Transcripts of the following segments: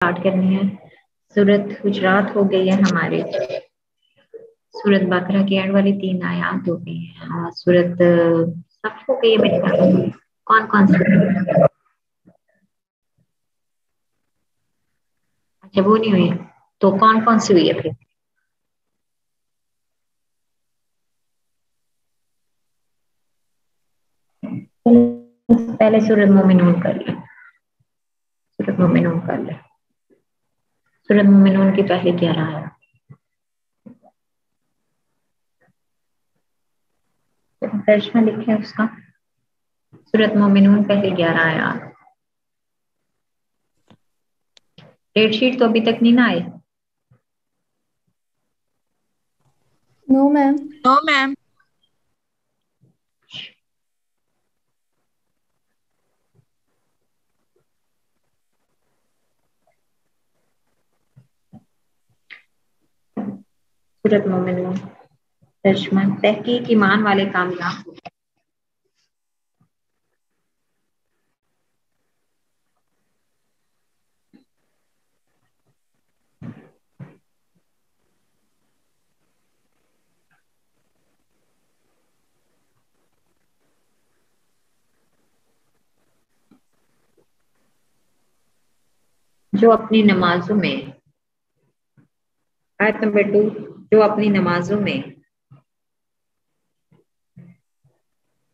Start کرنی ہے. سورت حجرات ہو گئی ہے ہماری. سورت بقرہ کی اینڈ والی 3 آیات ہو گئی ہیں. سورت صف ہو گئی ہے میرے خیال میں. کون کون سی؟ اچھا وہ نہیں ہوئی تو کون کون سی ہوئی ہے پھر؟ پہلے سورت مومنون کر لیں. سورت مومنون کر لیں. سورت مومنون کی پہلے 11 آیات. ترجمہ لکھیں اس کا. سورت مومنون پہلے 11 آیات. ڈیٹ شیٹ تو ابھی تک نہیں نہ آئے. نو میم. نو میم. سورت مومنون ترجمہ. تحقیق ایمان والے کامیاب ہو. جو اپنی نمازوں میں آیت نمبر 2 جو اپنی نمازوں میں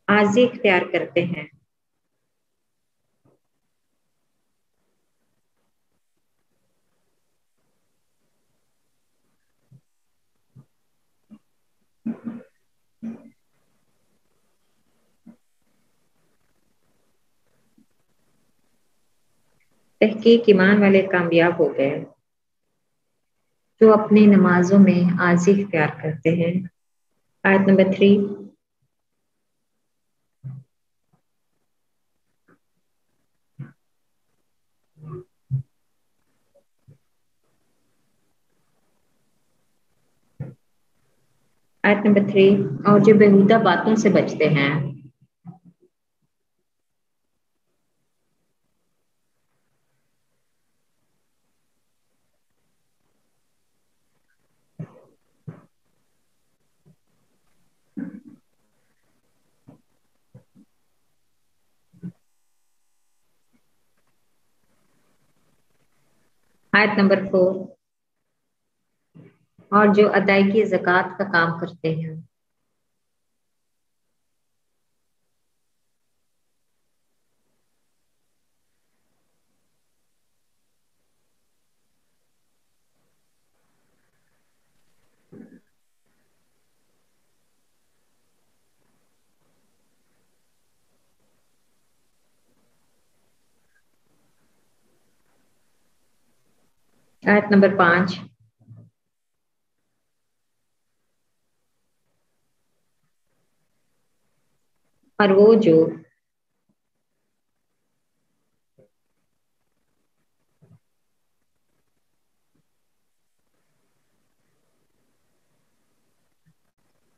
عاجزی اختیار کرتے ہیں تحقیق ایمان والے کامیاب ہو گئے. جو اپنی نمازوں میں عاجزی اختیار کرتے ہیں. آیت نمبر 3 آیت نمبر 3 اور جو بیہودہ باتوں سے بچتے ہیں. آیت نمبر 4 اور جو ادائیگی زکوٰۃ کا کام کرتے ہیں. آیت نمبر 5 اور وہ جو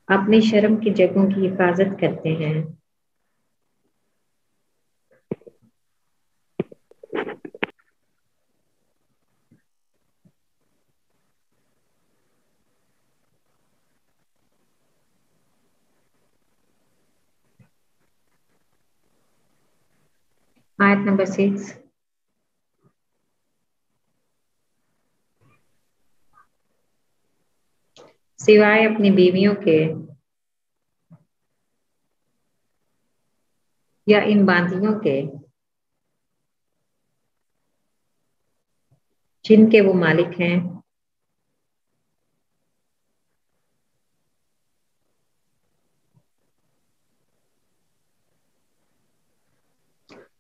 اپنی شرم کی جگہوں کی حفاظت کرتے ہیں. آیت نمبر 6 سوائے اپنی بیویوں کے یا ان باندیوں کے جن کے وہ مالک ہیں.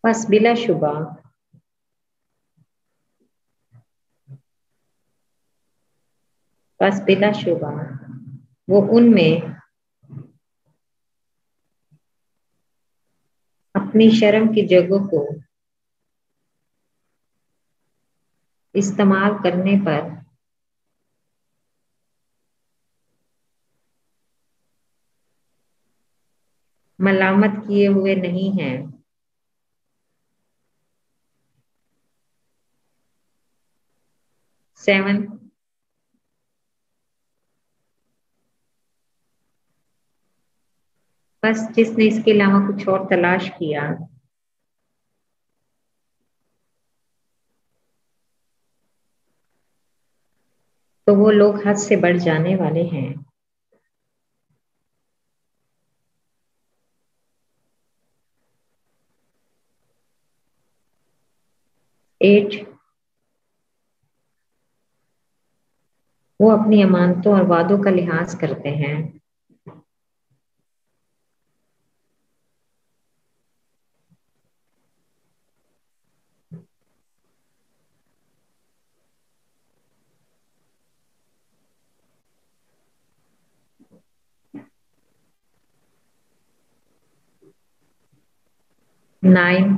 بس بلا شبہ وہ ان میں اپنی شرم کی جگہوں کو استعمال کرنے پر ملامت کیے ہوئے نہیں ہیں. 7, बस जिसने इसके अलावा कुछ और तलाश किया तो वो लोग हद से बढ़ जाने वाले हैं। एट, वो अपनी अमानतों और वादों का लिहाज करते हैं। नाइन,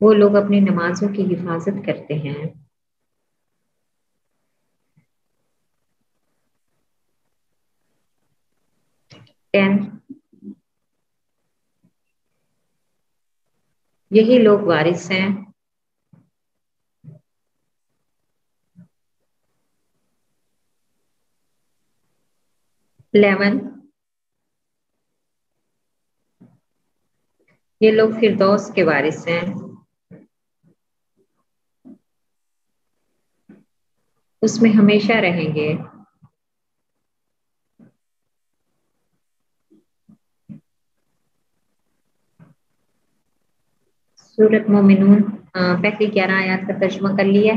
वो लोग अपनी नमाजों की हिफाजत करते हैं। 10, यही लोग वारिस हैं। 11, ये लोग फिरदौस के वारिस हैं। उसमें हमेशा रहेंगे। सूरत मोमिनून पहली 11 आयत का तर्जुमा कर लिया।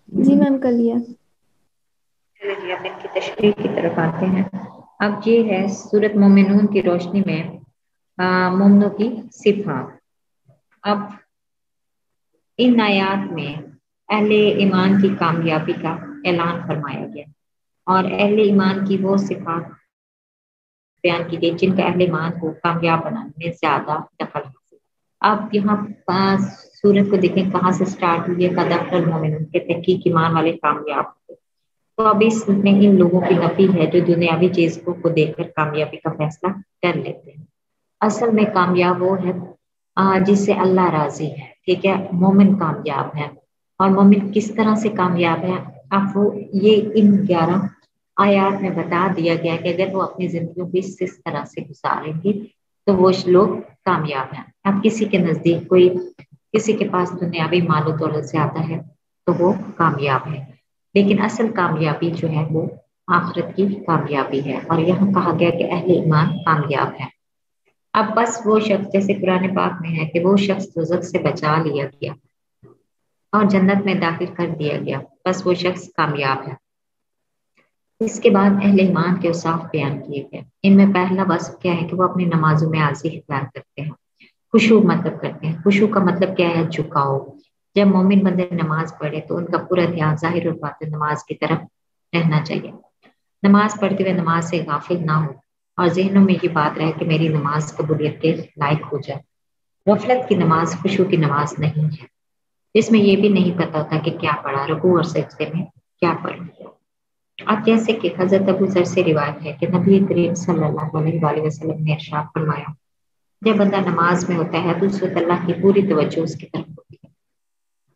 जी मैम, कर लिया। चलिए अब इनकी तशरीह की तरफ आते हैं। अब ये है सूरत मोमिनून की रोशनी में मोमिनों की सिफात। अब इन आयात में अहले ईमान की कामयाबी का ऐलान फरमाया गया और अहले ईमान की वो सिफात बयान की गई जिनका अहले ईमान को कामयाब बनाने में ज्यादा दखल हासिल। अब यहाँ सूरत को देखें कहाँ से स्टार्ट हुई है। कदर मोमिनून के तहकीक ईमान वाले कामयाब। तो अब इसमें इन लोगों की नफी है जो दुनियावी चीजों को देखकर कामयाबी का फैसला कर लेते हैं। असल में कामयाब वो है जिससे अल्लाह राजी है। ठीक है, मोमिन कामयाब है। और मोमिन किस तरह से कामयाब है अब वो ये इन 11 आयात में बता दिया गया कि अगर वो अपनी जिंदगी को इस तरह से गुजारेंगे तो वो लोग कामयाब हैं। अब किसी के नजदीक कोई किसी के पास दुनियावी मालो दौलत ज्यादा है तो वो कामयाब है, लेकिन असल कामयाबी जो है वो आखिरत की कामयाबी है। और यहाँ कहा गया कि अहले ईमान कामयाब है। अब बस वो शख्स, जैसे कुरान पाक में है कि वो शख्स दोज़ख से बचा लिया गया और जन्नत में दाखिल कर दिया गया, बस वो शख्स कामयाब है। इसके बाद अहले ईमान के औसाफ बयान किए गए। इनमें पहला वस्फ क्या है कि वो अपनी नमाजों में आजी इख्तियार करते हैं। खुशू मतलब करते हैं। खुशू का मतलब क्या है? झुकाव। जब मोमिन बंदे नमाज पढ़े तो उनका पूरा ध्यान जाहिर और बातिन नमाज की तरफ रहना चाहिए। नमाज पढ़ते हुए नमाज से गाफिल ना हो और जहनों में ये बात रहे कि मेरी नमाज कबूलियत के लायक हो जाए। गफलत की नमाज खुशू की नमाज नहीं है, जिसमें ये भी नहीं पता होता कि क्या पढ़ा, रुकू और सजदे में क्या पढ़ा। अब जैसे कि हजरत अबू जर से रिवायत है कि नबी करीम सल्लल्लाहु अलैहि वसल्लम ने इरशाद फरमाया, जब बंदा नमाज में होता है तो उस वक्त अल्लाह की पूरी तवज्जो उसकी तरफ होती है।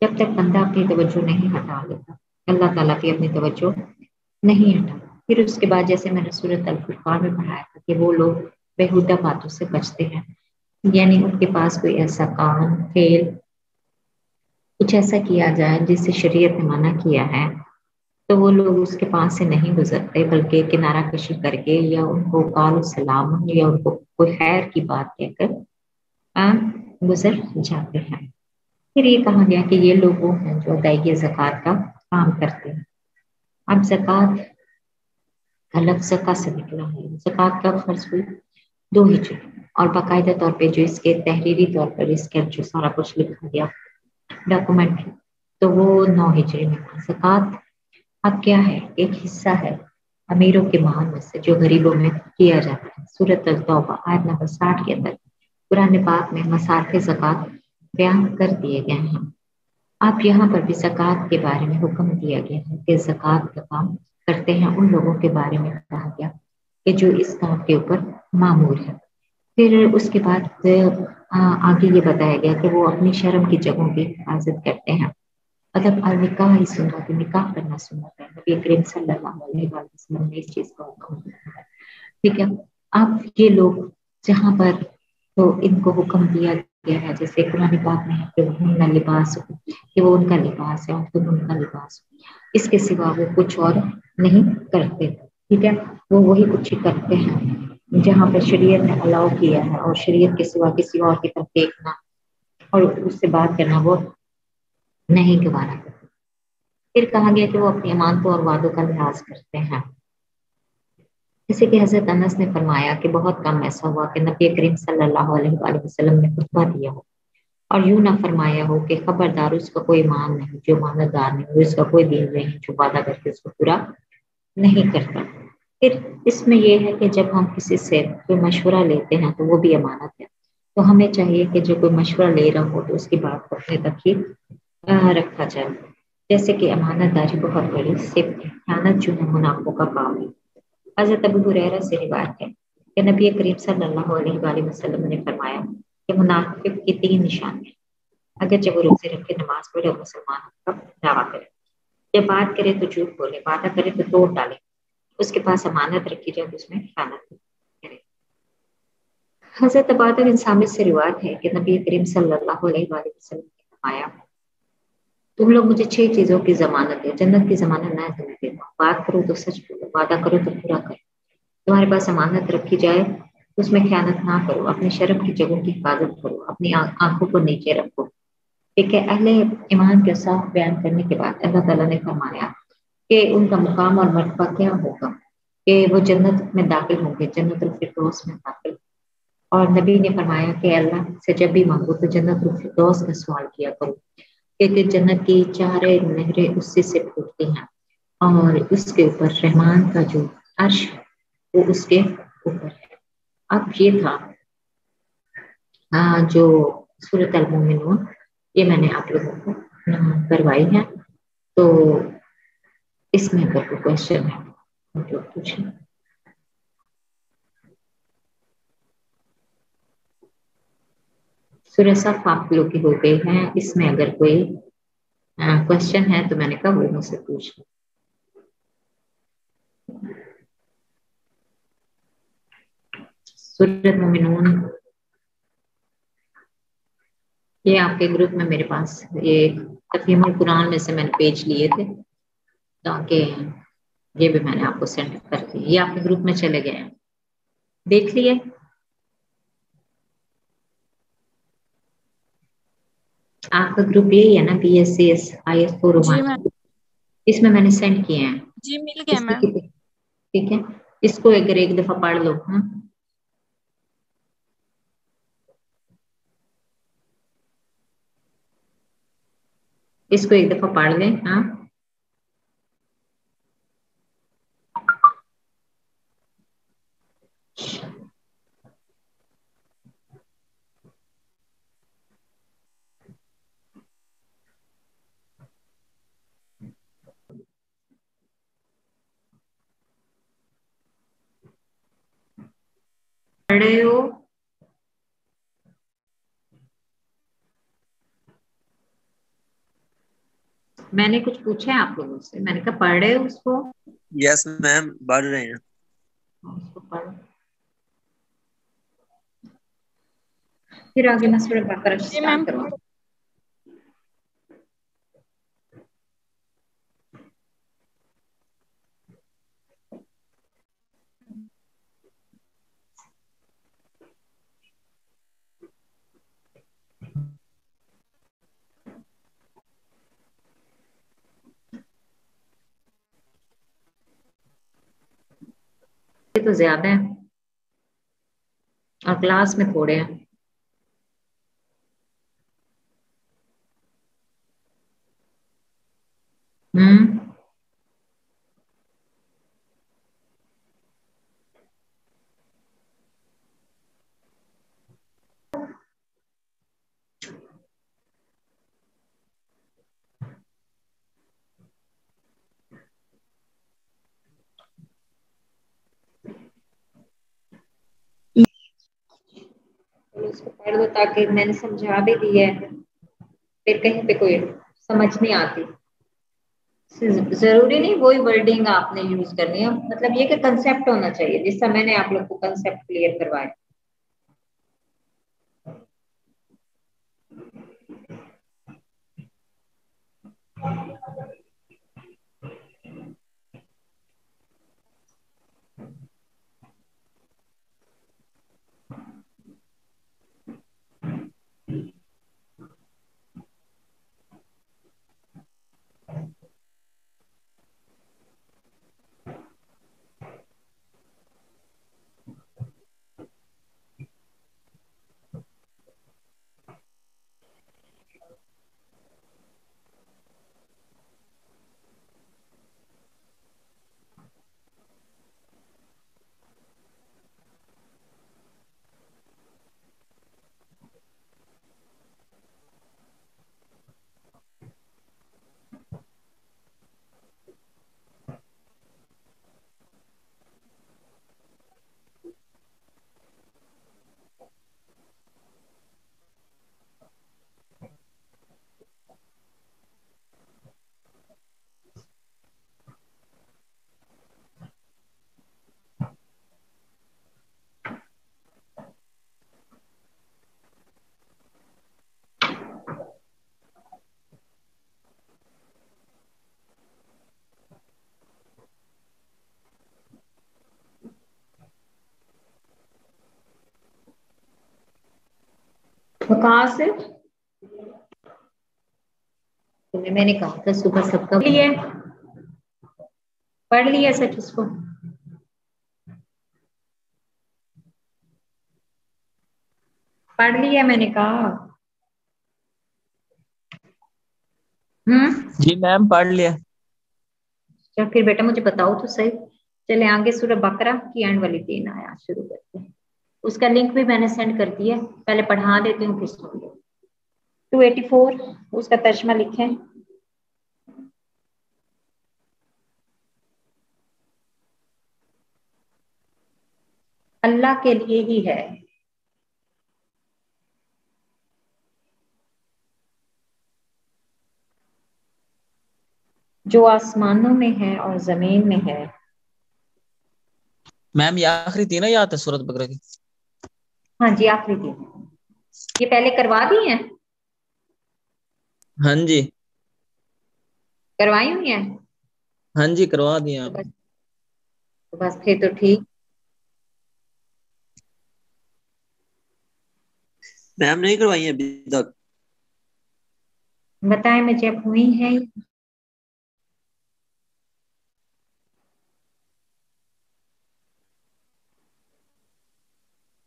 जब तक बंदा अपनी तवज्जो नहीं हटा लेता, अल्लाह ताला की अपनी तवज्जो नहीं हटा। फिर उसके बाद जैसे मैंने सूरत अल फुरकान में पढ़ाया था कि वो लोग बेहुदा बातों से बचते हैं, यानी उनके पास कोई ऐसा काम फेल कुछ ऐसा किया जाए जिससे शरीयत ने मना किया है तो वो लोग उसके पास से नहीं गुजरते, बल्कि किनारा कशी करके या उनको काल सलाम या उनको कोई खैर की बात कहकर गुजर जाते हैं। फिर ये कहा गया कि ये लोग वो हैं जो अदायगी ज़कात का काम करते हैं। अब ज़कात का लफ्ज़ ज़का से निकला है। ज़कात कब फर्ज हुई? 2 हिजरी। और बाकायदा तौर पे जो इसके तहरीरी तौर पर इसके जो सारा कुछ लिखा गया डॉक्यूमेंट तो वो 9 हिजरी में था। ज़कात अब क्या है? एक हिस्सा है अमीरों के माल में से जो गरीबों में किया जाता है। सूरत अल-तौबा आयत नंबर 60 के अंदर कुरान पाक में मसारफ़े ज़कात बयान कर दिए गए हैं। आप यहाँ पर भी ज़कात के बारे में हुक्म दिया गया है कि ज़कात का काम करते हैं उन लोगों के बारे में कहा गया कि जो इस काम के ऊपर मामूर है। फिर उसके बाद आगे ये बताया गया कि वो अपनी शर्म की जगहों की हिफाजत करते हैं। मतलब निकाह ही सुन्नत है, निकाह करना सुन्नत है। नबी करीम सल्लल्लाहु अलैहि वसल्लम ने इस चीज का हुक्म दिया है। ठीक है। अब ये लोग जहाँ पर तो इनको हुक्म दिया गया है, जैसे कुरान पाक में है कि वो उनका लिबास हो, कि वो उनका लिबास है और तुम उनका लिबास हो। इसके सिवा वो कुछ और नहीं करते। ठीक है। वो वही कुछ ही करते हैं जहाँ पर शरीयत ने अलाउ किया है, और शरीयत के सिवा किसी और की तरफ देखना और उससे बात करना वो नहीं गवारा करते। फिर कहा गया कि वो अपनी अमानतों और वादों का लिहाज करते हैं। जैसे कि हजरत अनस ने फरमाया कि बहुत कम ऐसा हुआ कि नबी करीम सल्लल्लाहु अलैहि वसल्लम ने खुतबा दिया हो और यूं ना फरमाया हो कि खबरदार, उसका कोई ईमान नहीं जो मानदार नहीं हो, उसका कोई दीन नहीं जो वादा करके उसको पूरा नहीं करता। फिर इसमें यह है कि जब हम किसी से कोई मशवरा लेते हैं तो वो भी अमानत है। तो हमें चाहिए कि जो कोई मशवरा ले रहा हो तो उसकी बात को अपने तक ही रखा जाए। जैसे कि अमानतदारी बहुत बड़ी सिर्फ खयानत जो है मुनाफों का काम है। हज़रत अबू हुरैरा से रिवायत है कि नबी करीम सल्लल्लाहु अलैहि वसल्लम ने फरमाया कि मुनाफिक की तीन निशानियां, अगर जब वो रोजे रखे, नमाज पढ़े और मुसलमान का दावा करे, जब बात करे तो झूठ बोले, वादा करे तो तोड़ डाले, उसके पास अमानत रखी जाए तो उसमें खयानत करे। हज़रत अबादा बिन सामित से रिवायत है कि नबी करीम सल्लल्लाहु अलैहि वसल्लम ने फरमाया, तुम लोग मुझे 6 चीजों की जमानत है, जन्नत की जमानत मैं तुम्हें देता हूँ। बात करो तो सच बोलो, वादा करो तो पूरा करो, तुम्हारे पास अमानत रखी जाए तो उसमें खयानत ना करो, अपनी शर्म की जगहों की हिफाजत करो, अपनी आंखों को नीचे रखो। ठीक है। अहले ईमान के साफ बयान करने के बाद अल्लाह ताला ने फरमाया कि उनका मुकाम और मर्तबा क्या होगा, कि वो जन्नत में दाखिल होंगे, जन्नत फिरदौस में दाखिल। और नबी ने फरमाया कि अल्लाह से जब भी मांगो तो जन्नत फिरदौस का सवाल किया करो, क्योंकि जन्नत की चारे नहरें उससे से फूटती हैं और उसके ऊपर रहमान का जो अर्श है वो उसके ऊपर है। अब ये था जो सूरत अल मोमिनून, ये मैंने आप लोगों को करवाई है। तो इसमें अगर कोई क्वेश्चन है तो पूछें। सूरह सफ आप लोग की हो गई है, इसमें अगर कोई क्वेश्चन है तो मैंने कहा वो मुझसे पूछ लो। सूरत मोमिनून ये आपके ग्रुप में मेरे पास ये तफहीमुल कुरान में से मैंने पेज लिए थे, ताकि ये भी मैंने आपको सेंड कर दिए। ये आपके ग्रुप में चले गए हैं, देख लिए। आपका ग्रुप यही है ना, BSCS IS4 जी रोमांच, मैम। इसमें मैंने सेंड किए हैं। जी मिल गया इसकी मैम। ठीक है। इसको अगर एक दफा पढ़ लो। हाँ, इसको एक दफा पढ़ लें। हाँ, पढ़ रहे हो? मैंने कुछ पूछा है आप लोगों से, मैंने कहा पढ़ रहे हो उसको? यस मैम, बढ़ रहे हैं। उसको पढ़ो। फिर आगे मैं सूरह बकरा जी स्टार्ट मैम। करूँगी। ये तो ज्यादा है और क्लास में थोड़े हैं। हम्म। اس کو پڑھ لو تاکہ میں نے سمجھا بھی دیا ہے، پھر کہیں پہ کوئی سمجھ نہیں آتی. ضروری نہیں وہی ورڈنگ آپ نے یوز کرنی ہے، مطلب یہ کہ کنسیپٹ ہونا چاہیے جس سے میں نے آپ لوگ کو کنسیپٹ کلیئر کروایا. کہاں سے میں نے کہا تھا صبح سب کا لیے پڑھ لیا سچ اس کو پڑھ لیا میں نے کہا. جی میم پڑھ لیا. چل پھر بیٹا مجھے بتاؤ تو صحیح. چلے آگے سورہ بقرہ کی اینڈ والی 3 آیات شروع کرتے ہیں. اس کا لنک بھی میں نے سینڈ کر دیا، پہلے پڑھا دیتی ہوں پھر سن لو. 284 اس کا ترجمہ لکھیں. اللہ کے لیے ہی ہے جو آسمانوں میں ہے اور زمین میں ہے. میم یہ آخری 3 آیات ہے سورۃ بقرہ کی. ہاں جی آخری 3 یہ پہلے کروا دی ہیں. ہاں جی کروائی ہوئی ہیں. ہاں جی کروا دیا آپ. بس پھر تو ٹھیک. میم نہیں کروائی ابھی تک. بتائیں مجھے اب ہوئی ہے.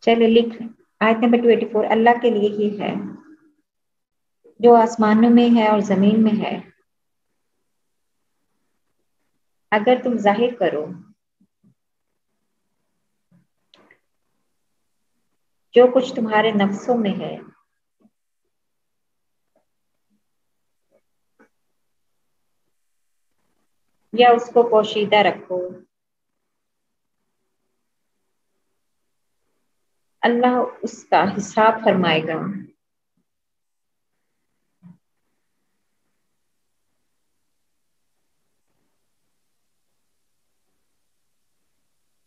چلے لکھ آیت نمبر 284 اللہ کے لیے ہی ہے جو آسمانوں میں ہے اور زمین میں ہے. اگر تم ظاہر کرو جو کچھ تمہارے نفسوں میں ہے یا اس کو پوشیدہ رکھو، اللہ اس کا حساب فرمائے گا.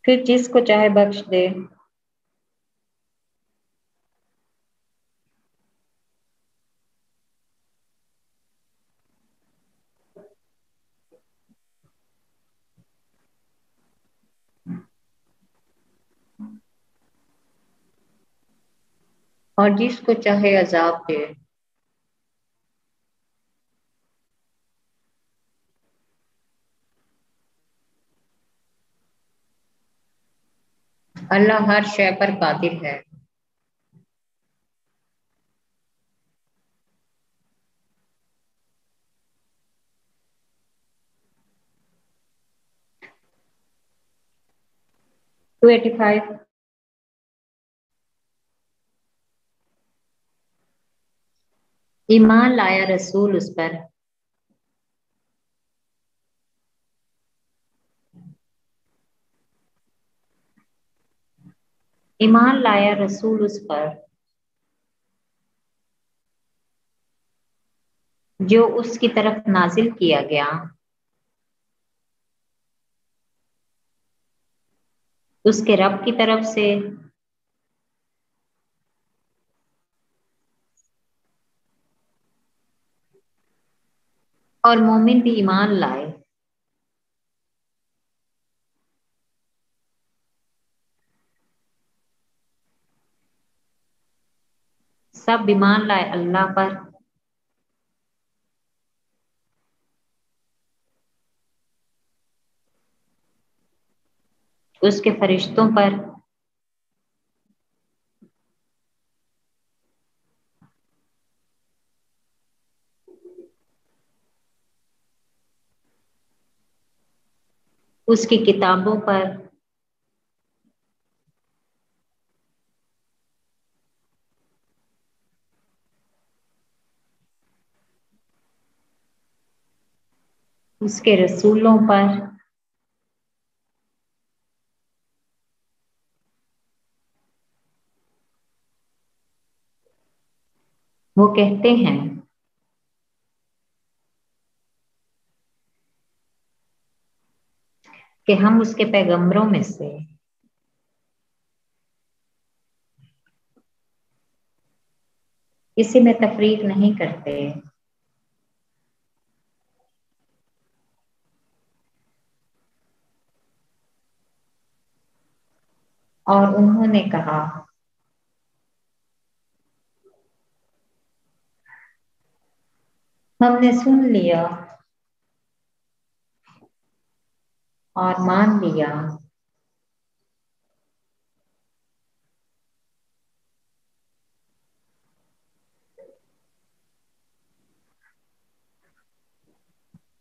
پھر جس کو چاہے بخش دے. اور جس کو چاہے عذاب دے. اللہ ہر شے پر قادر ہے. ٹو 85 ایمان لایا رسول اس پر ایمان لایا رسول اس پر جو اس کی طرف نازل کیا گیا اس کے رب کی طرف سے، اور مومن بھی ایمان لائے۔ سب ایمان لائے اللہ پر، اس کے فرشتوں پر، اس کی کتابوں پر، اس کے رسولوں پر، وہ کہتے ہیں کہ ہم اس کے پیغمبروں میں سے کسی میں تفریق نہیں کرتے۔ اور انہوں نے کہا ہم نے سن لیا اور مان لیا،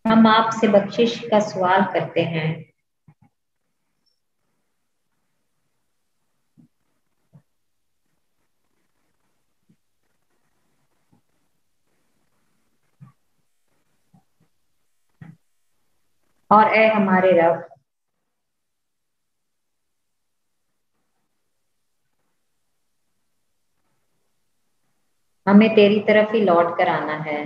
ہم آپ سے بخشش کا سوال کرتے ہیں۔ اور اے ہمارے رب، ہمیں تیری طرف ہی لوٹ کر آنا ہے۔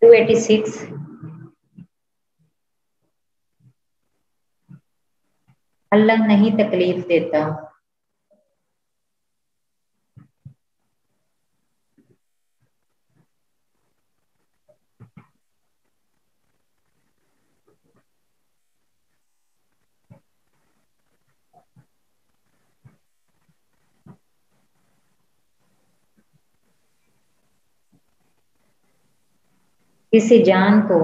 ٹو 86 اللہ نہیں تکلیف دیتا، کسی جان کو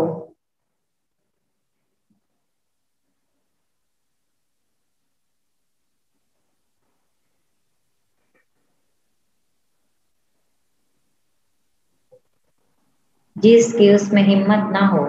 جس کی اس میں ہمت نہ ہو،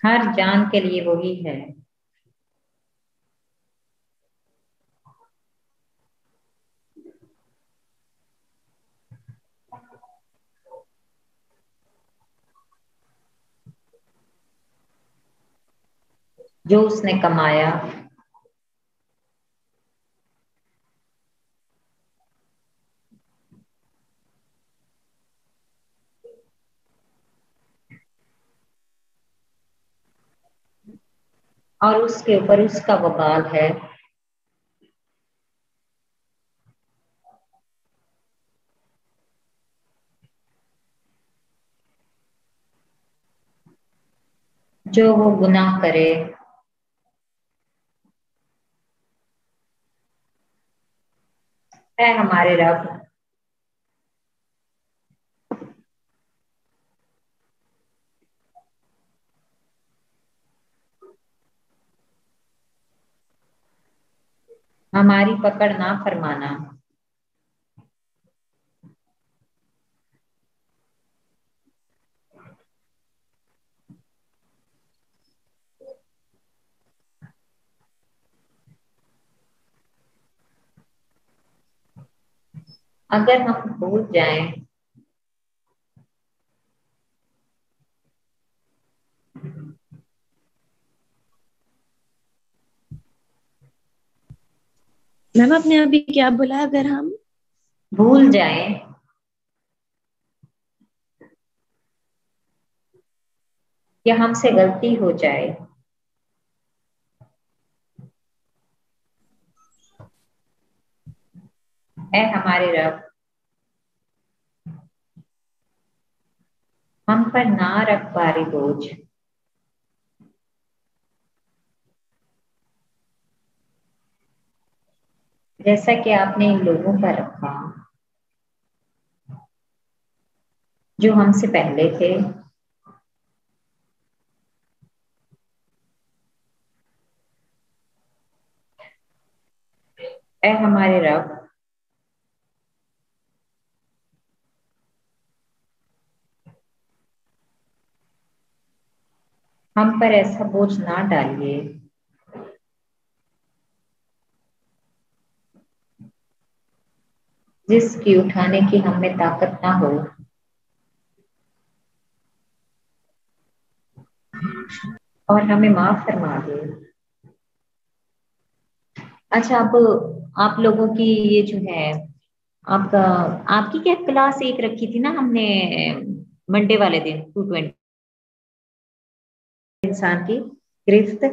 ہر جان کے لیے وہی ہے جو اس نے کمایا، اور اس کے اوپر اس کا وبال ہے۔ جو وہ گناہ کرے، اے ہمارے رب، हमारी पकड़ ना फरमाना। अगर हम भूल जाएं मैम आपने अभी क्या बोला, अगर हम भूल जाएं या हमसे गलती हो जाए ऐ हमारे रब, हम पर ना रख भारी बोझ, जैसा कि आपने इन लोगों पर रखा जो हमसे पहले थे, ऐ हमारे रब, हम पर ऐसा बोझ ना डालिए जिसकी उठाने की हमें ताकत ना हो, और हमें माफ फरमा दे। अच्छा, अब आप लोगों की ये जो है आपका आपकी क्या क्लास एक रखी थी ना हमने मंडे वाले दिन 220 इंसान की गिरफ्त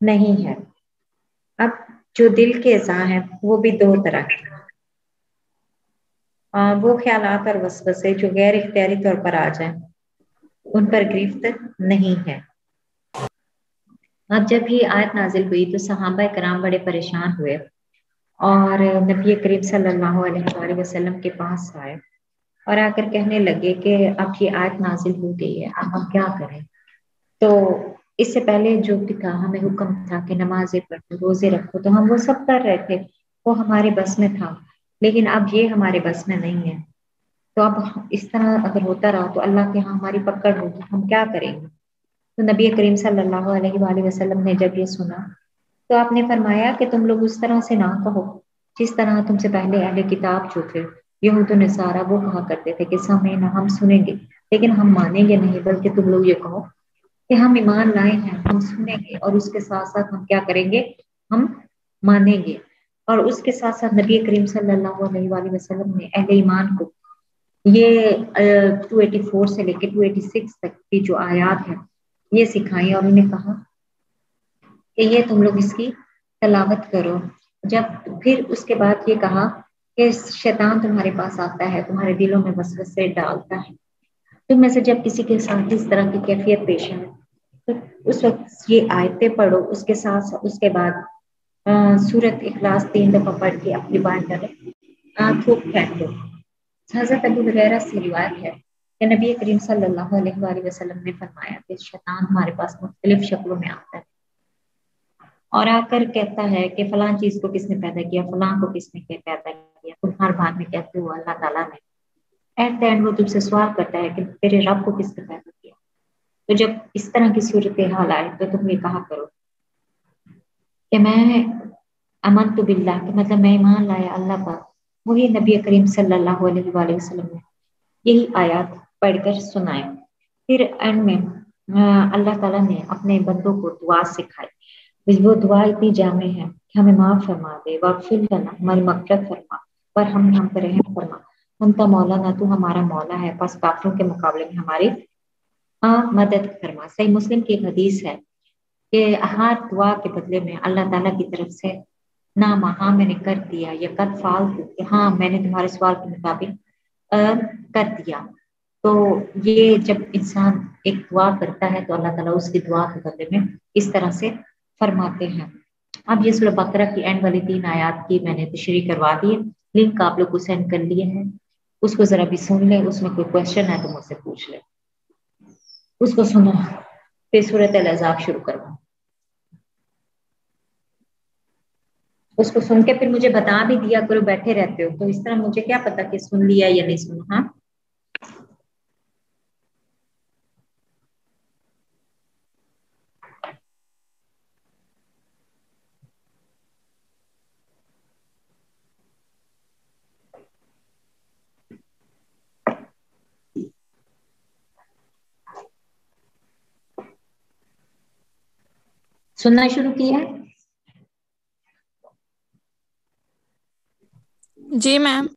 नहीं है। अब जो दिल के अज़ा है वो भी दो तरह के, वो ख्यालात और वसवसे जो गैर इख्तियारी तौर पर आ जाए उन पर गिरफ्त नहीं है। अब जब ये आयत नाजिल हुई तो सहाबा कराम बड़े परेशान हुए और नबी करीम सल्लल्लाहु अलैहि वसल्लम के पास आए और आकर कहने लगे कि अब ये आयत नाजिल हो गई है, अब हम क्या करें। तो इससे पहले जो भी था हमें हुक्म था कि नमाजें पढ़ो, रोजे रखो, तो हम वो सब कर रहे थे, वो हमारे बस में था। लेकिन अब ये हमारे बस में नहीं है। तो अब इस तरह अगर होता रहा तो अल्लाह के यहाँ हमारी पकड़ होगी, हम क्या करेंगे। तो नबी करीम सल्लल्लाहु अलैहि वसल्लम ने जब ये सुना तो आपने फरमाया कि तुम लोग उस तरह से ना कहो जिस तरह तुमसे पहले अहले किताब जो थे यहूद नसारा वो कहा करते थे कि समय ना हम सुनेंगे लेकिन हम मानेंगे नहीं, बल्कि तुम लोग ये कहो कि हम ईमान लाए हैं, हम सुनेंगे और उसके साथ साथ हम क्या करेंगे, हम मानेंगे। और उसके साथ साथ नबी करीम सल्लल्लाहु अलैहि वसल्लम ने अहले ईमान को ये 284 से लेकर 286 तक की जो आयात है ये सिखाई और उन्हें कहा कि ये तुम लोग इसकी तलावत करो। जब फिर उसके बाद ये कहा कि शैतान तुम्हारे पास आता है, तुम्हारे दिलों में वसवसे डालता है, तुम में से जब किसी के साथ इस तरह की कैफियत पेश है तो उस वक्त ये आयतें पढ़ो। उसके साथ उसके बाद सूरत इखलास 3 दफा पढ़ के अपनी बात करें, थूक फेंक दो। हजरत अबू हुरैरा से रिवायत है कि नबी करीम सल्लल्लाहु अलैहि वसल्लम ने फरमाया कि शैतान हमारे पास मुख्तलिफ शक्लों में आता है और आकर कहता है कि फलां चीज को किसने पैदा किया, फलां को किसने क्या पैदा किया, तुम हर बात में कहते हो अल्लाह ताला ने। एट द एंड वो तुमसे सवाल करता है कि तेरे रब को किसने पैदा किया। तो जब इस तरह की सूरत हाल आए तो तुम ये कहा करो कि मैं अमन तो बिल्ला, कि मतलब मैं ईमान लाया अल्लाह पर। वही नबी करीम सल्लल्लाहु अलैहि वसल्लम ने यही आयत पढ़कर सुनाए। फिर एंड में अल्लाह ताला ने अपने बंदों को दुआ सिखाई। वो दुआ इतनी जामे है कि हमें माफ फरमा दे, वागफिर लना, हमारी मग़फ़िरत फरमा, पर हम पर रहम फरमा, अंता मौलाना, तू हमारा मौला है, बस काफिरों के मुकाबले में हमारी मदद फरमा। सही मुस्लिम की एक हदीस है कि हर दुआ के बदले में अल्लाह ताला की तरफ से नामा हाँ मैंने कर दिया या कद फाल कि हाँ मैंने तुम्हारे सवाल के मुताबिक कर दिया। तो ये जब इंसान एक दुआ करता है तो अल्लाह ताला उसकी दुआ के बदले में इस तरह से फरमाते हैं। अब ये सूरह बकरा की एंड वाली 3 आयत की मैंने तशरीह करवा दी है, लिंक आप लोग को सेंड कर लिए हैं, उसको जरा भी सुन ले, उसमें कोई क्वेश्चन है तो मुझसे पूछ ले। उसको सुनो फिर सूरत अल-अहज़ाब शुरू करो। उसको सुन के फिर मुझे बता भी दिया करो, बैठे रहते हो तो इस तरह मुझे क्या पता कि सुन लिया या नहीं सुना। हाँ सुनना शुरू किया है? जी मैम।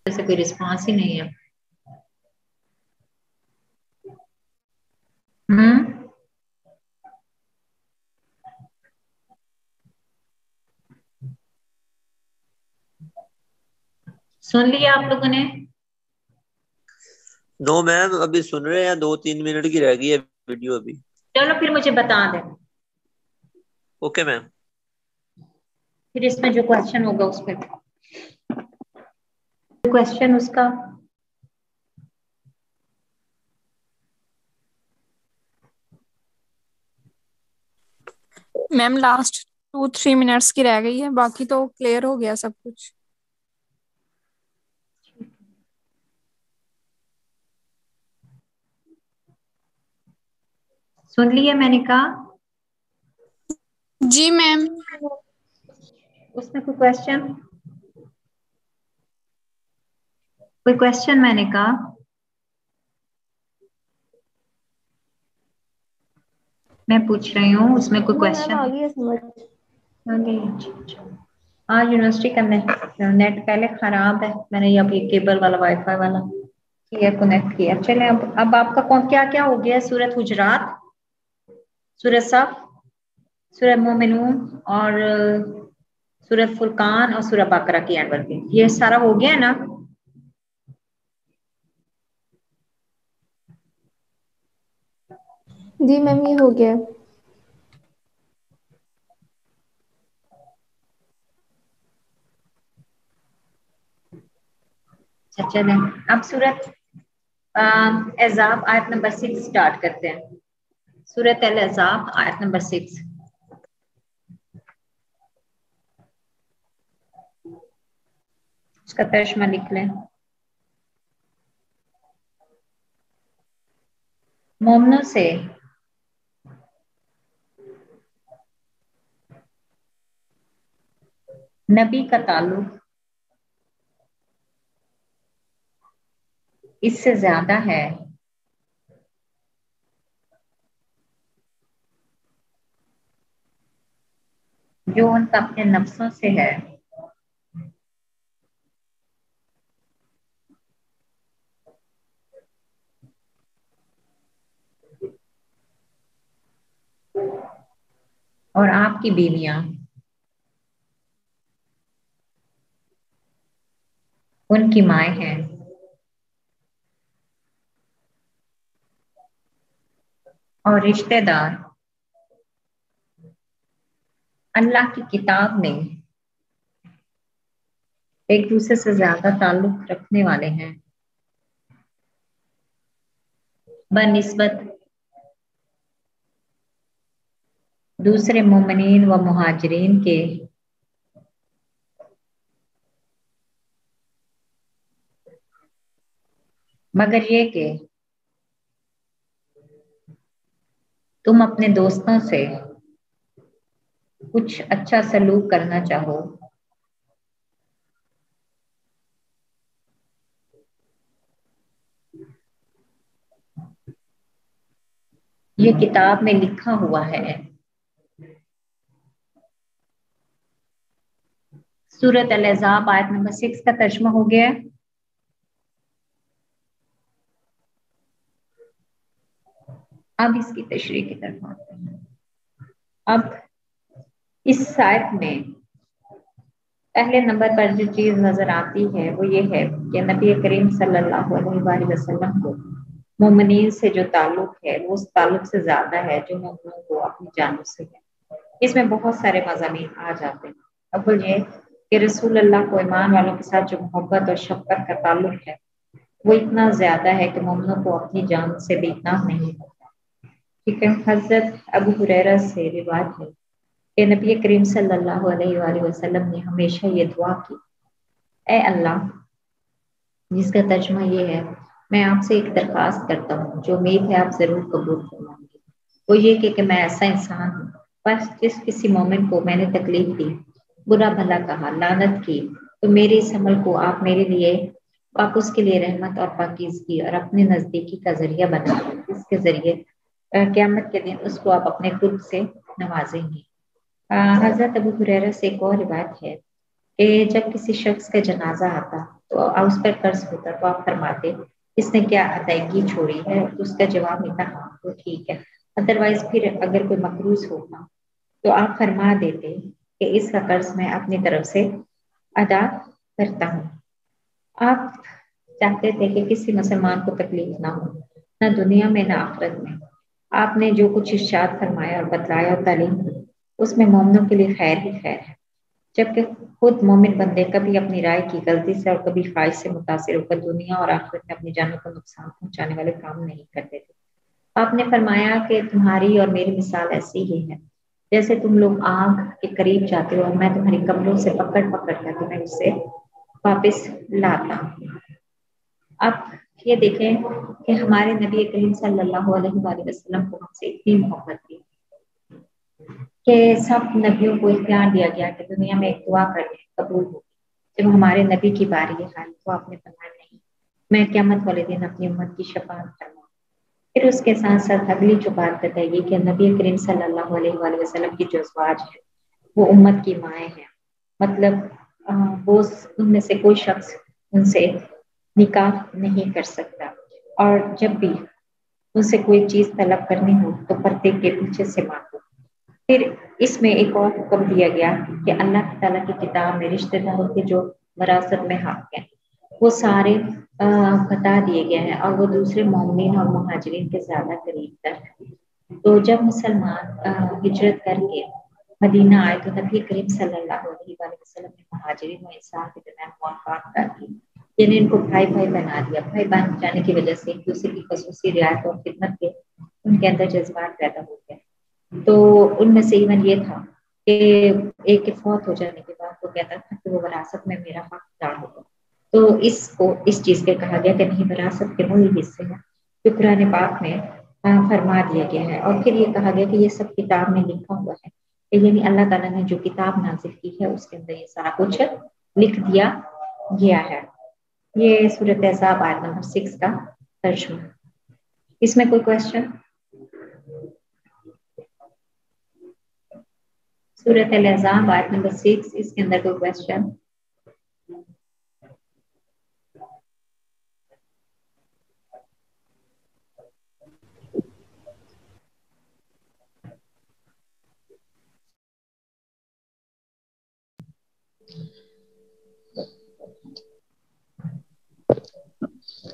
ऐसे कोई रिस्पांस ही नहीं है। सुन लिया आप लोगों ने? नो मैम, अभी सुन रहे हैं, 2-3 मिनट की रह गई है वीडियो अभी। चलो फिर मुझे बता दें, ओके मैम। फिर इसमें जो क्वेश्चन होगा उसमें क्वेश्चन उसका मैम लास्ट 2-3 मिनट्स की रह गई है, बाकी तो क्लियर हो गया सब कुछ। सुन लिया मैंने कहा। जी मैम। उसमें कोई क्वेश्चन मैंने कहा? मैं पूछ रही हूँ उसमें कोई मैम क्वेश्चन? आ गई समझ। हाँ, यूनिवर्सिटी का नेट पहले खराब है, मैंने ये अभी केबल वाला वाईफाई वाला किया, कनेक्ट किया। चले अब आपका कौन क्या क्या हो गया? सूरत हुजरात, सूरत सफ, सूरत मोमिनून और सूरत फुरकान और सूरत बकरा की एंड वर्किंग, ये सारा हो गया ना? जी मैम ये हो गया। अच्छा चलें, अब सूरत अहज़ाब आयत नंबर 6 स्टार्ट करते हैं। सूरत अल अहज़ाब आयत नंबर 6। उसका तर्जुमा लिख लें। मोमनों से नबी का ताल्लुक इससे ज्यादा है जो उनका अपने नफ्सों से है। और आपकी बीवियां उनकी माएँ हैं। और रिश्तेदार अल्लाह की किताब में एक दूसरे से ज्यादा ताल्लुक रखने वाले हैं बनिस्बत दूसरे मोमिनीन व मुहाजिरीन के, मगर ये कि तुम अपने दोस्तों से कुछ अच्छा सलूक करना चाहो। یہ کتاب میں لکھا ہوا ہے. سورۃ الاحزاب آیت نمبر 6 کا ترجمہ ہو گیا ہے. اب اس کی تشریح کی طرف آتے ہیں. اب اس آیت میں پہلے نمبر پر جو چیز نظر آتی ہے وہ یہ ہے کہ نبی کریم صلی اللہ علیہ وآلہ وسلم کو مومنین سے جو تعلق ہے وہ اس تعلق سے زیادہ ہے جو مومنوں کو اپنی جانوں سے ہے. اس میں بہت سارے مضامین آ جاتے ہیں. اول یہ کہ رسول اللہ کو ایمان والوں کے ساتھ جو محبت اور شفقت کا تعلق ہے وہ اتنا زیادہ ہے کہ مومنوں کو اپنی جان سے بھی اتنا نہیں ہوتا. ٹھیک ہے. حضرت ابو ہریرہ سے روایت ہے کہ نبی کریم صلی اللہ علیہ وآلہ وسلم نے ہمیشہ یہ دعا کی، اے اللہ، جس کا ترجمہ یہ ہے میں آپ سے ایک درخواست کرتا ہوں جو امید ہے آپ ضرور قبول فرمائیں گے. وہ یہ کہ میں ایسا انسان ہوں بس جس کسی مومن کو میں نے تکلیف دی، برا بھلا کہا، لعنت کی، تو میرے اس عمل کو آپ میرے لیے، آپ اس کے لیے رحمت اور پاکیزگی اور اپنے نزدیکی کا ذریعہ بنا دیں، جس کے ذریعے قیامت کے دن اس کو آپ اپنے قرب سے نوازیں گے. حضرت ابو ہریرہ سے ایک اور روایت ہے کہ جب کسی شخص کا جنازہ آتا تو اس پر قرض ہوتا تو آپ فرماتے اس نے کیا ادائیگی چھوڑی ہے، تو اس کا جواب ملتا ہاں تو ٹھیک ہے، ادروائز پھر اگر کوئی مقروض ہوگا تو آپ فرما دیتے کہ اس کا قرض میں اپنی طرف سے ادا کرتا ہوں. آپ چاہتے تھے کہ کسی مسلمان کو تکلیف نہ ہو، نہ دنیا میں نہ آخرت میں. آپ نے جو کچھ ارشاد فرمایا اور بتلایا اور تعلیم دی اس میں مومنوں کے لیے خیر ہی خیر ہے، جبکہ خود مومن بندے کبھی اپنی رائے کی غلطی سے اور کبھی خواہش سے متاثر ہو کر دنیا اور آخرت میں اپنی جانوں کو نقصان پہنچانے والے کام نہیں کرتے تھے. آپ نے فرمایا کہ تمہاری اور میری مثال ایسی ہی ہے جیسے تم لوگ آگ کے قریب جاتے ہو اور میں تمہاری کمروں سے پکڑ کر تمہیں اس سے واپس لاتا ہوں. اب یہ دیکھیں کہ ہمارے نبی کریم صلی اللہ علیہ وآلہ وسلم کو ہم سے اتنی محبت تھی کہ سب نبیوں کو اختیار دیا گیا کہ دنیا میں ایک دعا کریں قبول ہوگی. جب ہمارے نبی کی باری آئی تو آپ نے فرمایا نہیں، میں قیامت والے دن اپنی امت کی شفاعت کروں. پھر اس کے ساتھ ساتھ اگلی جو بات بتائیے کہ نبی کریم صلی اللہ علیہ وآلہ وسلم کی جو ازواج ہے وہ امت کی مائیں ہیں، مطلب وہ ان میں سے کوئی شخص ان سے نکاح نہیں کر سکتا، اور جب بھی ان سے کوئی چیز طلب کرنی ہو تو پردے کے پیچھے سے مانگو. پھر اس میں ایک اور حکم دیا گیا کہ اللہ تعالیٰ کی کتاب میں رشتہ داروں کے جو وراثت میں حق ہیں وہ سارے بتا دیے گئے ہیں اور وہ دوسرے مومنین اور مہاجرین کے زیادہ قریب تر ہیں. تو جب مسلمان ہجرت کر کے مدینہ آئے تو نبی کریم صلی اللہ علیہ وسلم نے مہاجرین و انصار کے درمیان موافقت کر دی، یعنی ان کو بھائی بھائی بنا دیا. بھائی بن جانے کی وجہ سے ایک دوسرے کی خصوصی رعایت اور خدمت کے ان کے اندر جذبات پیدا ہو گئے. تو ان میں سے ایون یہ تھا کہ ایک کے فوت ہو جانے کے بعد وہ کہتا تھا کہ وہ وراثت میں میرا حقدار ہوگا. تو اس کو اس چیز پہ کہا گیا کہ نہیں، وراثت کے وہی حصے ہیں جو قرآن پاک میں فرما دیا گیا ہے. اور پھر یہ کہا گیا کہ یہ سب کتاب میں لکھا ہوا ہے، یعنی اللہ تعالیٰ نے جو کتاب نازل کی ہے اس کے اندر یہ سارا کچھ لکھ دیا گیا ہے. یہ سورۃ احزاب آیت نمبر 6 کا ترجمہ. اس میں کوئی کوشچن؟ سورۃ الاحزاب آیت نمبر 6 اس کے اندر کوئی کوشچن؟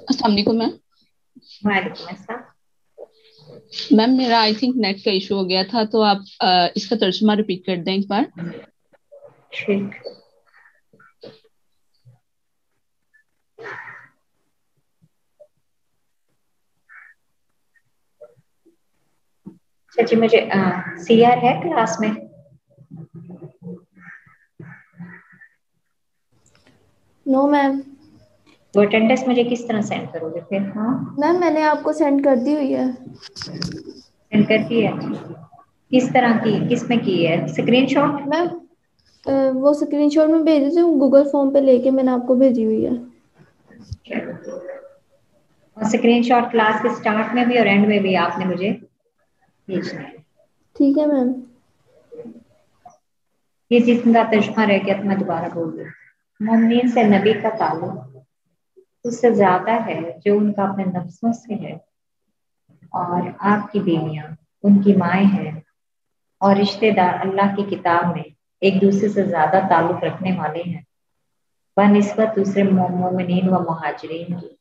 السلام علیکم میم. وعلیکم السلام. میم میرا آئی تھنک نیٹ کا ایشو ہو گیا تھا، تو آپ اس کا ترجمہ ریپیٹ کر دیں ایک بار. ٹھیک. اچھا جی، مجھے سی آر ہے کلاس میں؟ نو میم. وہ اٹینڈنس مجھے کس طرح سینڈ کرو گے پھر؟ ہاں میم میں نے آپ کو سینڈ کر دی ہوئی ہے. سینڈ کر دی ہے. کس طرح کی، کس میں کی ہے؟ Screen shot? میم وہ اسکرین شاٹ میں بھیجی تھی، گوگل فارم پہ لے کے میں نے آپ کو بھیجی ہوئی ہے. اور اسکرین شاٹ کلاس کے اسٹارٹ میں بھی اور اینڈ میں بھی آپ نے مجھے भेजना है। ठीक है मैम। ये जिसका तर्जुमा रह गया तो मैं दोबारा बोल दूँ। मोमिन से नबी का ताल्लुक उससे ज्यादा है जो उनका अपने नफ्सों से है, और आपकी बीवियां उनकी माएँ हैं, और रिश्तेदार अल्लाह की किताब में एक दूसरे से ज्यादा ताल्लुक रखने वाले हैं बनिस्बत दूसरे मोमिनीन व मुहाजिरीन की,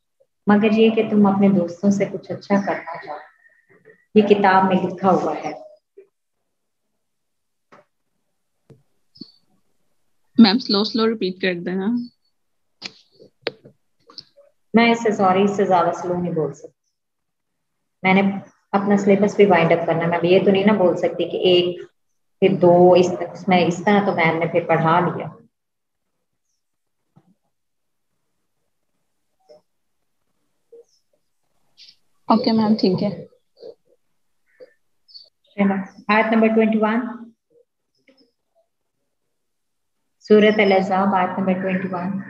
मगर ये कि तुम अपने दोस्तों से कुछ अच्छा करना चाहो। ये किताब में लिखा हुआ है। मैम स्लो रिपीट कर देना। मैं इससे सॉरी, इससे ज्यादा स्लो नहीं बोल सकती। मैंने अपना सिलेबस भी वाइंड अप करना। मैं ये तो नहीं ना बोल सकती कि एक फिर दो, इसमें इस तरह तो मैम ने फिर पढ़ा लिया। ओके मैम, ठीक है। आयत नंबर 21, सूरत अल-अहज़ाब, आयत नंबर 21।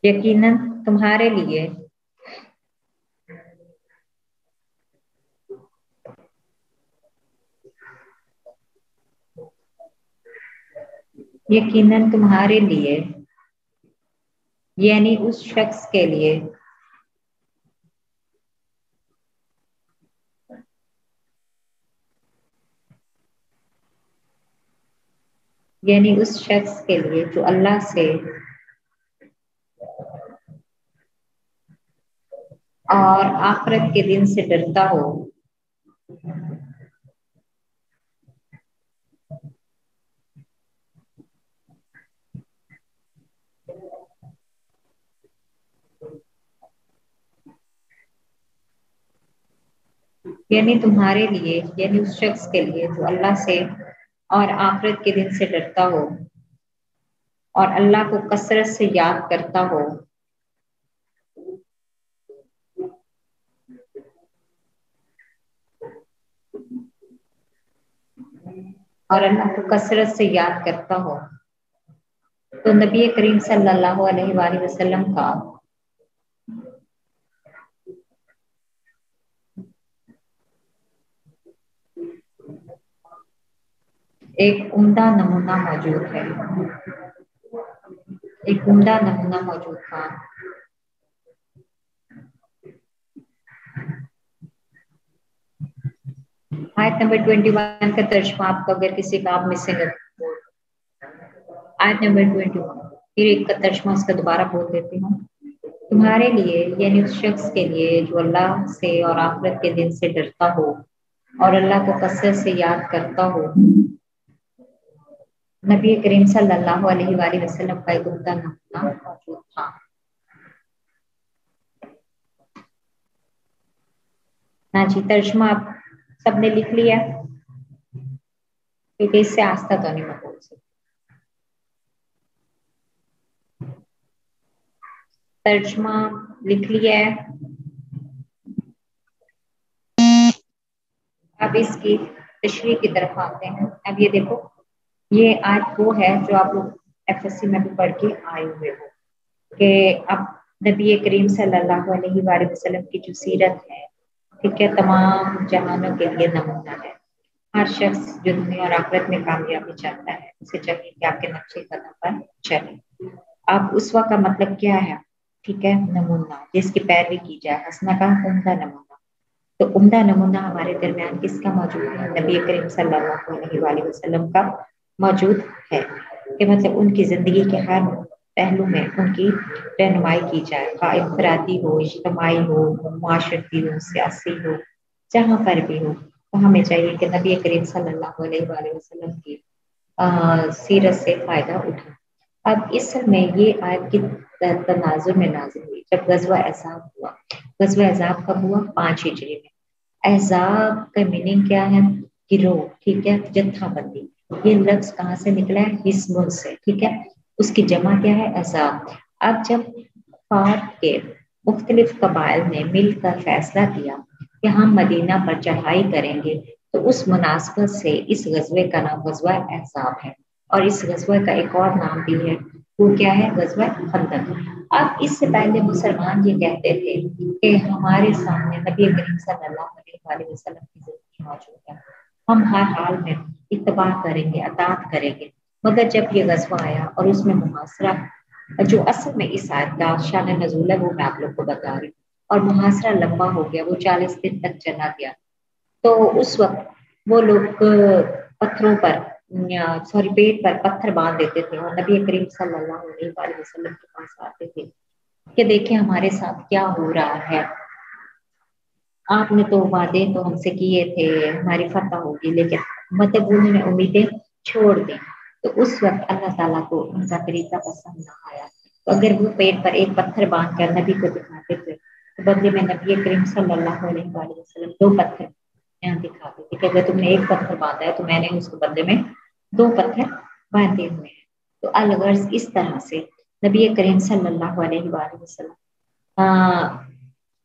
यकीनन तुम्हारे लिए यकीनन तुम्हारे लिए यानी उस शख्स के लिए जो अल्लाह से और आखिरत के दिन से डरता हो, यानी तुम्हारे लिए यानी उस शख्स के लिए जो अल्लाह से और आखिरत के दिन से डरता हो और अल्लाह को कसरत से याद करता हो, तो नबी करीम सल्लल्लाहु अलैहि वसल्लम का एक उम्दा नमूना मौजूद है। था। आयत नंबर 21 का तर्जुमा आपको अगर किसी का आप मिसिंग है, आयत नंबर 21 फिर एक का तर्जुमा उसका दोबारा बोल देती हूँ। तुम्हारे लिए यानी उस शख्स के लिए जो अल्लाह से और आखिरत के दिन से डरता हो और अल्लाह को कसरत से याद करता हो, नबी करीम सल्लल्लाहु अलैहि वसल्लम का एक उम्दा नमूना मौजूद था। ना जी, तर्जुमा आप सबने लिख लिया, क्योंकि इससे आस्था तो नहीं मैं बोल सकती। तर्जुमा लिख लिया है। अब इसकी तशरीह की तरफ आते हैं। अब ये देखो, ये आज वो है जो आप लोग एफएससी में भी पढ़ के आए हुए हो कि अब नबी करीम सल्लल्लाहु अलैहि वसल्लम की जो सीरत है, ठीक है, तमाम जहानों के लिए नमूना है। हर शख्स जो दुनिया और आखिरत में कामयाबी चाहता है उसे चाहिए कि आपके नक्शे कदम पर चले। अब उसवा का मतलब क्या है? ठीक है, नमूना जिसकी पैरवी की जाए, हसना का उम्दा नमूना। तो उम्दा नमूना हमारे दरमियान किसका मौजूद है? नबी करीम सल्लल्लाहु अलैहि वसल्लम का मौजूद है कि मतलब उनकी जिंदगी के हर पहलू में उनकी रहनुमाई की जाए, खा इनफरादी हो, इज्तिमाई हो, माशरती हो, सियासी हो, जहाँ पर भी हो, तो हमें चाहिए कि नबी करीम सल्लल्लाहु अलैहि वसल्लम की सीरत से फायदा उठाए। अब इस में ये आयत की तनाजुर में नाजिल हुई जब गज़वा अहज़ाब हुआ। गज़वा अहज़ाब कब हुआ? 5 हिजरी में। अहज़ाब का मीनिंग क्या है? गिरोह, ठीक है, जत्थाबंदी। ये लफ्ज कहाँ से निकला है? हिस्मुन से, ठीक है, उसकी जमा क्या है? अहज़ाब। अब जब फात के मुख्तलिफ कबाइल ने मिलकर फैसला किया कि हम मदीना पर चढ़ाई करेंगे, तो उस मुनासबत से इस गज़वे का नाम गज़वा अहज़ाब है। और इस गज़वे का एक और नाम भी है, वो क्या है? गज़वा खंदक। अब इससे पहले मुसलमान ये कहते थे कि हमारे सामने नबी करीम सल्लल्लाहु अलैहि वसल्लम की ज़िंदगी मौजूद है, हम हर हाल में इत्तबा करेंगे, अताअत करेंगे। मगर जब ये गज़वा आया और उसमें मुहासरा, जो असल में इस आयत का शान नज़ूल है वो मैं आप लोग को बता रही हूँ, और मुहासरा लंबा हो गया, वो 40 दिन तक चला गया। तो उस वक्त वो लोग पत्थरों पर सॉरी पेट पर पत्थर बांध देते थे और नबी करीम सल्लल्लाहु अलैहि वसल्लम के पास आते थे कि देखें हमारे साथ क्या हो रहा है, आपने तो वादे तो हमसे किए थे हमारी फतह होगी, लेकिन मतलब उन्होंने उम्मीदें छोड़ दी। तो उस वक्त अल्लाह ताला को उनका तरीका पसंद ना आया। तो अगर वो पेट पर एक पत्थर बांध कर नबी को दिखाते थे तो बदले में नबी करीम सल्लल्लाहु अलैहि वसल्लम 2 पत्थर यहाँ दिखाते थे कि अगर तुमने एक पत्थर बांधा है तो मैंने उसके बदले में 2 पत्थर बांधे हुए हैं। तो अलगर्ज इस तरह से नबी करीम सल्लल्लाहु अलैहि वसल्लम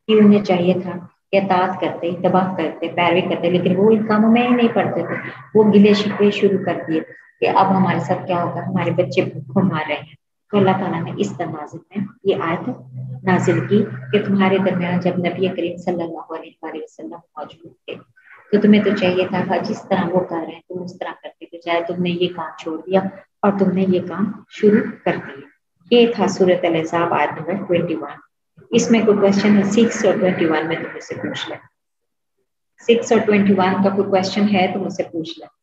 कि उन्हें चाहिए था कि अताअत करते, इत्तबा करते, पैरवी करते, लेकिन वो इन कामों में ही नहीं पड़ते थे। वो गिले शिकवे शुरू कर दिए कि अब हमारे साथ क्या होगा, हमारे बच्चे भूखों मार रहे हैं। तो अल्लाह ताला ने इस तनाज़ुर में ये आयत नाजिल की कि तुम्हारे दरमियान जब नबी करीम सल्लल्लाहु अलैहि वसल्लम मौजूद थे तो तुम्हें तो चाहिए था जिस तरह वो कर रहे हैं तुम उस तरह करते थे, चाहे तुमने ये काम छोड़ दिया और तुमने ये काम शुरू कर दिया। ये था सूरत अल-अहज़ाब आयत नंबर 21। इसमें कोई क्वेश्चन है 6 और 21 में तो मुझसे पूछ ले। 6 और 21 का कोई क्वेश्चन है तो मुझसे पूछ ले।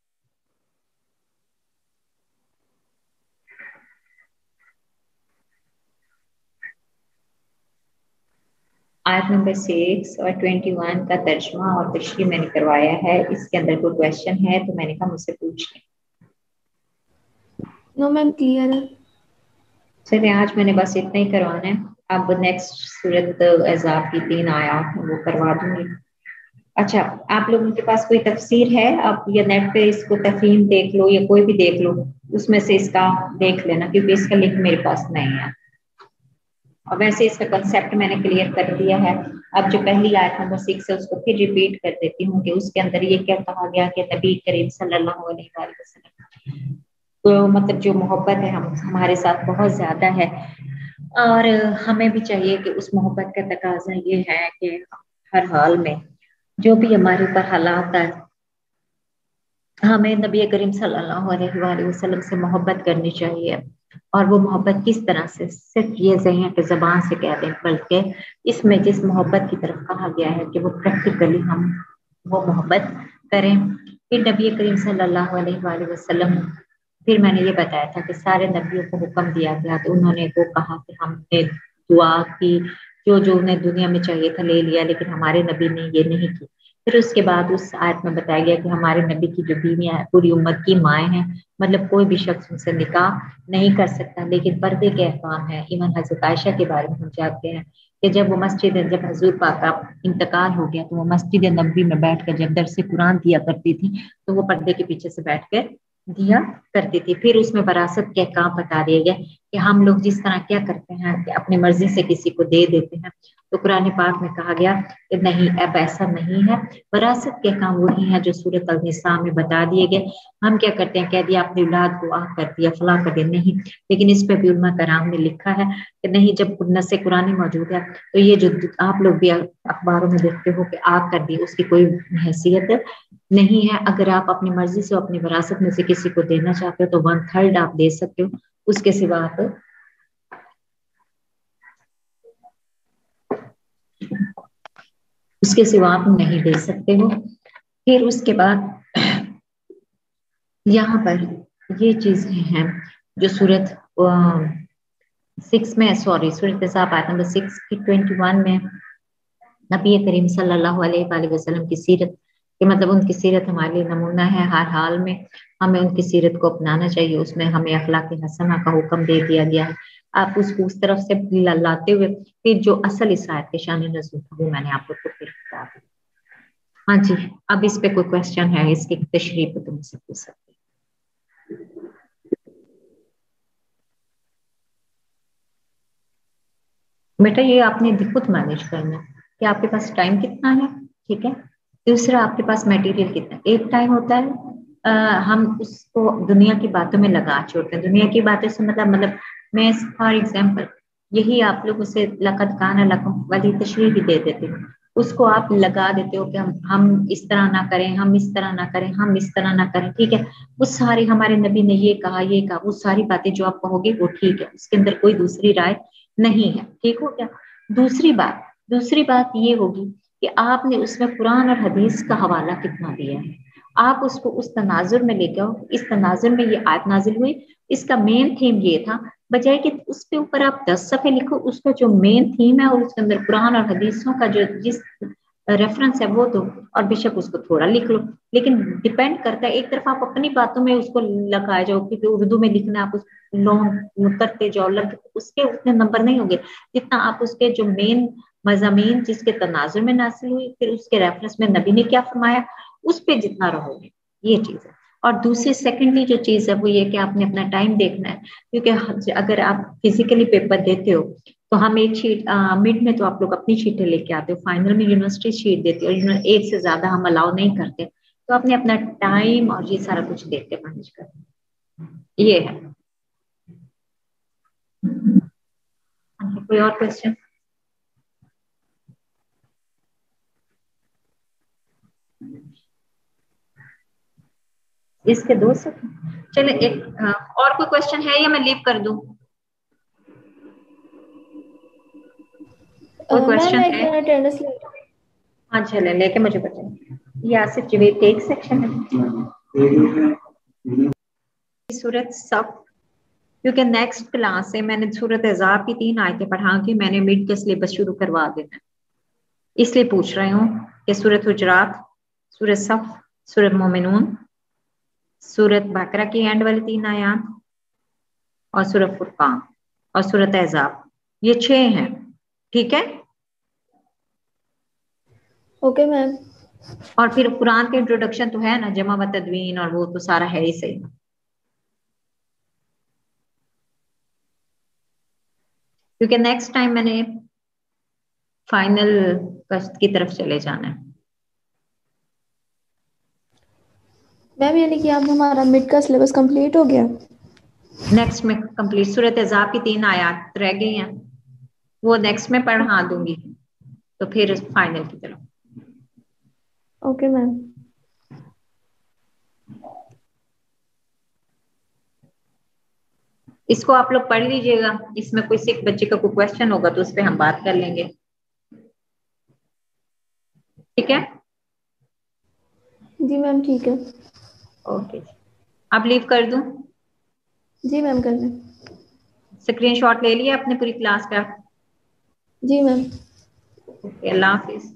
आयत नंबर 6 और 21 का तर्जुमा और तशरीह मैंने करवाया है। इसके अंदर कोई क्वेश्चन है तो मैंने कहा मुझसे पूछ लें। नो मैम, क्लियर है। चलिए आज मैंने बस इतना ही करवाना है। अब नेक्स्ट सूरत अहज़ाब की 3 आयत वो करवा दूंगी। अच्छा, आप लोगों के पास कोई तफसीर है? आप या नेट पे इसको तफहीम देख लो या कोई भी देख लो, उसमें से इसका देख लेना, क्योंकि इसका लिंक मेरे पास नहीं है। और वैसे इसका कंसेप्ट मैंने क्लियर कर दिया है। अब जो पहली आयत नंबर 6 है उसको फिर रिपीट कर देती हूँ कि उसके अंदर ये क्या कहा गया कि नबी करीम सल्लल्लाहु अलैहि वसल्लम तो मतलब जो मोहब्बत है हमारे साथ बहुत ज्यादा है, और हमें भी चाहिए कि उस मोहब्बत का तकाजा ये है कि हर हाल में जो भी हमारे ऊपर हालात है हमें नबी करीम सल्लल्लाहु अलैहि वसल्लम से मोहब्बत करनी चाहिए। और वो मोहब्बत किस तरह से, सिर्फ ये नहीं है कि ज़बान से कह दें, बल्कि इसमें जिस मोहब्बत की तरफ कहा गया है कि वो प्रैक्टिकली हम वो मोहब्बत करें। फिर नबी करीम सल्लल्लाहु अलैहि वसल्लम, फिर मैंने ये बताया था कि सारे नबियों को हुक्म दिया गया तो उन्होंने वो कहा कि हमने दुआ की, जो जो उन्हें दुनिया में चाहिए था ले लिया, लेकिन हमारे नबी ने ये नहीं की। फिर उसके बाद उस आयत में बताया गया कि हमारे नबी की जो बीवियां हैं पूरी उम्मत की माएँ हैं, मतलब कोई भी शख्स उनसे निकाह नहीं कर सकता, लेकिन पर्दे के अहकाम है। इवन हज़रत आयशा के बारे में हम जानते हैं कि जब हजूर पाक का इंतकाल हो गया तो वो मस्जिद नबी में बैठकर जब दर्स कुरान दिया करती थी तो वो पर्दे के पीछे से बैठकर दिया करती थी। फिर उसमें वरासत के अहकाम बता दिए गए कि हम लोग जिस तरह क्या करते हैं कि अपनी मर्जी से किसी को दे देते हैं, तो कुरान पाक में कहा गया कि नहीं, अब ऐसा नहीं है। वरासत के काम वही है जो सूरत अल-निसा में बता दिए गए। हम क्या करते हैं, कह दिया अपनी औलाद को आग कर दिया, फला कर दिया, नहीं। लेकिन इस पे भी उलमा कराम ने लिखा है कि नहीं, जब नस्से कुरानी मौजूद है तो ये जो आप लोग भी अखबारों में देखते हो कि आग कर दी, उसकी कोई हैसियत नहीं है। अगर आप अपनी मर्जी से अपनी विरासत में से किसी को देना चाहते हो तो 1/3 आप दे सकते हो, उसके सिवा आप नहीं दे सकते हो। फिर उसके बाद यहाँ पर ये चीजें हैं जो सूरत 6 में, सूरत आयत नंबर 6 की 21 में नबी करीम सल्लल्लाहु अलैहि वसल्लम की सीरत कि मतलब उनकी सीरत हमारे लिए नमूना है। हर हाल में हमें उनकी सीरत को अपनाना चाहिए। उसमें हमें अखलाक हसना का हुक्म दे दिया गया है। आप उसको उस तरफ से लाते हुए फिर जो असल इस आयत के शान नज़ूल था वो मैंने आप लोग को फिर बता दी। हाँ जी, अब इस पे कोई क्वेश्चन है, इसकी तशरीह पे तुम मुझसे पूछ सकते हो। बेटा ये आपने खुद मैनेज करना है कि आपके पास टाइम कितना है, ठीक है। दूसरा, आपके पास मटेरियल कितना। एक टाइम होता है हम उसको दुनिया की बातों में लगा छोड़ते हैं। दुनिया की बातों से मतलब मैं फॉर एग्जांपल यही आप लोग उसे लक़द कान लकुम वाली तशरीह भी दे देते हो, उसको आप लगा देते हो कि हम इस तरह ना करें, हम इस तरह ना करें, हम इस तरह ना करें, ठीक है। वो सारे हमारे नबी ने ये कहा, वो सारी बातें जो आप कहोगे वो ठीक है, उसके अंदर कोई दूसरी राय नहीं है, ठीक हो गया। दूसरी बात ये होगी कि आपने उसमें कुरान और हदीस का हवाला कितना दिया है। आप उसको उस तनाजुर में लेके आओ, इस तनाजुर में ये आयत नाजिल हुई, इसका मेन थीम ये था, बजाय कि उसके ऊपर आप 10 सफ़े लिखो, उसका जो मेन थीम है और उसके अंदर कुरान और हदीसों का जो जिस रेफरेंस है वो दो, और बेशक उसको थोड़ा लिख लो, लेकिन डिपेंड करता है, एक तरफ आप अपनी बातों में उसको लगाए जाओ कि उर्दू में लिखना, आप उस लॉन्ग करते जाओ, उसके उतने नंबर नहीं होंगे जितना आप उसके जो मेन मज़ामीन जिसके तनाजुर में नासिल हुई, फिर उसके रेफरेंस में नबी ने क्या फरमाया, उस पे जितना रहोगे, ये चीज है। और दूसरी सेकेंडली जो चीज है वो ये कि आपने अपना टाइम देखना है, क्योंकि अगर आप फिजिकली पेपर देते हो तो हम एक शीट मिड में तो आप लोग अपनी शीटें लेके आते हो, फाइनल में यूनिवर्सिटी शीट देती है और एक से ज्यादा हम अलाउ नहीं करते, तो आपने अपना टाइम और ये सारा कुछ देख के मैनेज करना, ये है। कोई और क्वेश्चन? इसके 2 सेकंड, चले एक और कोई क्वेश्चन है या मैं लीव कर दूं? कोई क्वेश्चन है? अटेंडेंस हाँ चले लेके मुझे बताइए। ये आसिफ जवेद एक सेक्शन है सूरत सफ, क्योंकि नेक्स्ट क्लास से मैंने सूरत अहज़ाब की 3 आयतें पढ़ा के मैंने मिड का सिलेबस शुरू करवा देना, इसलिए पूछ रही हूँ कि सूरत हुजरात, सूरत सफ, सूरत मोमिनून, सूरत बकरा की एंड वाली 3 आयात और सूरत फुरकान और सूरत अहज़ाब, ये 6 हैं, ठीक है। Okay ma'am. और फिर कुरान के इंट्रोडक्शन तो है ना, जमा व तदवीन, और वो तो सारा है ही सही। क्योंकि नेक्स्ट टाइम मैंने फाइनल की तरफ चले जाना है। मैम यानी कि आप हमारा मिड का सिलेबस कंप्लीट हो गया? नेक्स्ट में कंप्लीट, सूरत अहज़ाब की 3 आयत रह गई हैं, वो नेक्स्ट में पढ़ा दूंगी, तो फिर फाइनल की तरफ। Okay ma'am. इसको आप लोग पढ़ लीजिएगा, इसमें कोई सिख बच्चे का कोई क्वेश्चन होगा तो उस पर हम बात कर लेंगे, ठीक है। जी मैम ठीक है। ओके, आप लीव कर दूं? जी मैम कर दें। स्क्रीनशॉट ले लिया आपने पूरी क्लास का? जी मैम। ओके, अल्लाह हाफिज।